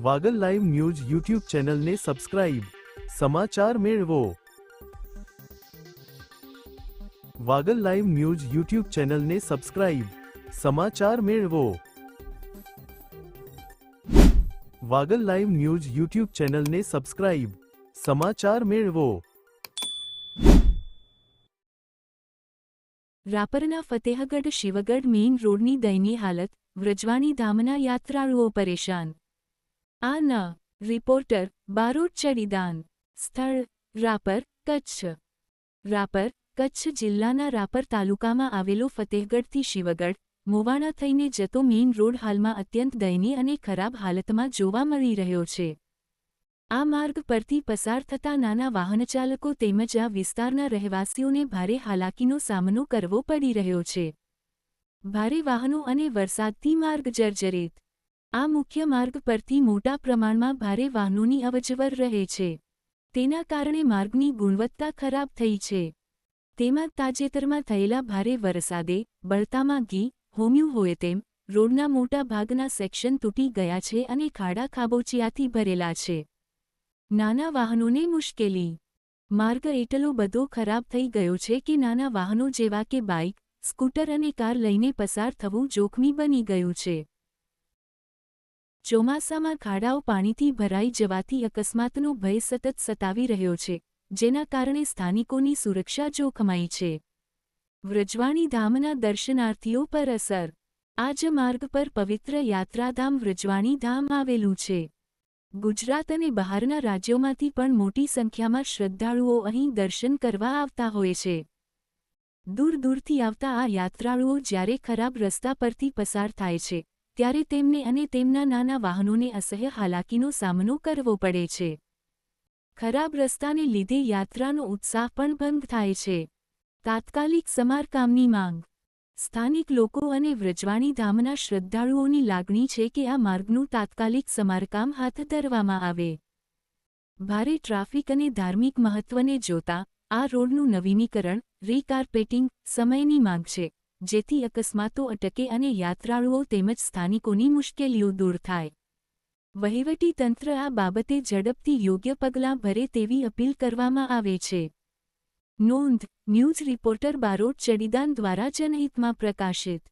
Wagle live news YouTube ચેનલને subscribe. સમાચાર મેળવો. વાગલ લાઈવ ન્યૂઝ યુટ્યુબ ચેનલને સબસ્ક્રાઇબ. સમાચાર મેળવો. વાગલ લાઈવ ન્યૂઝ યુટ્યુબ ચેનલને સબસ્ક્રાઇબ. સમાચાર મેળવો. રાપરના ફતેહગઢ શિવગઢ મેઇન રોડની દયનીય હાલત, વ્રજવાણી ધામના યાત્રાળુઓ પરેશાન. આ ન રિપોર્ટર બારોટ ચડીદાન. સ્થળ રાપર, કચ્છ. રાપર, કચ્છ જિલ્લાના રાપર તાલુકામાં આવેલો ફતેહગઢથી શિવગઢ, મોવાણા થઈને જતો મેઇન રોડ હાલમાં અત્યંત દયનીય અને ખરાબ હાલતમાં જોવા મળી રહ્યો છે. આ માર્ગ પરથી પસાર થતા નાના વાહનચાલકો તેમજ આ વિસ્તારના રહેવાસીઓને ભારે હાલાકીનો સામનો કરવો પડી રહ્યો છે. ભારે વાહનો અને વરસાદથી માર્ગ જર્જરિત. આ મુખ્ય માર્ગ પરથી મોટા પ્રમાણમાં ભારે વાહનોની અવરજવર રહે છે. તેના કારણે માર્ગની ગુણવત્તા ખરાબ થઈ છે. તેમાં તાજેતરમાં થયેલા ભારે વરસાદે બળતામાં ઘી હોમ્યું હોય તેમ રોડના મોટા ભાગના સેક્શન તૂટી ગયા છે અને ખાડા ખાબોચિયાથી ભરેલા છે. નાના વાહનોને મુશ્કેલી. માર્ગ એટલો બધો ખરાબ થઈ ગયો છે કે નાના વાહનો જેવા કે બાઇક, સ્કૂટર અને કાર લઈને પસાર થવું જોખમી બની ગયું છે. ચોમાસામાં ખાડાઓ પાણીથી ભરાઈ જવાથી અકસ્માતનો ભય સતત સતાવી રહ્યો છે, જેના કારણે સ્થાનિકોની સુરક્ષા જોખમાઈ છે. વ્રજવાણી ધામના દર્શનાર્થીઓ પર અસર. આ જ માર્ગ પર પવિત્ર યાત્રાધામ વ્રજવાણી ધામ આવેલું છે. ગુજરાત અને બહારના રાજ્યોમાંથી પણ મોટી સંખ્યામાં શ્રદ્ધાળુઓ અહીં દર્શન કરવા આવતા હોય છે. દૂર દૂરથી આવતા આ યાત્રાળુઓ જ્યારે ખરાબ રસ્તા પરથી પસાર થાય છે, ત્યારે તેમને અને તેમના નાના વાહનોને અસહ્ય હાલાકીનો સામનો કરવો પડે છે. ખરાબ રસ્તાને લીધે યાત્રાનો ઉત્સાહ પણ ભંગ થાય છે. તાત્કાલિક સમારકામની માંગ. સ્થાનિક લોકો અને વ્રજવાણી ધામના શ્રદ્ધાળુઓની લાગણી છે કે આ માર્ગનું તાત્કાલિક સમારકામ હાથ ધરવામાં આવે. ભારે ટ્રાફિક અને ધાર્મિક મહત્વને જોતા આ રોડનું નવીનીકરણ, રીકાર્પેટિંગ સમયની માંગ છે, જેથી અકસ્માતો અટકે અને યાત્રાળુઓ તેમજ સ્થાનિકોની મુશ્કેલીઓ દૂર થાય. વહીવટી તંત્ર આ બાબતે ઝડપથી યોગ્ય પગલાં ભરે તેવી અપીલ કરવામાં આવે છે. નોંધ. ન્યૂઝ રિપોર્ટર બારોટ ચડીદાન દ્વારા જનહિતમાં પ્રકાશિત.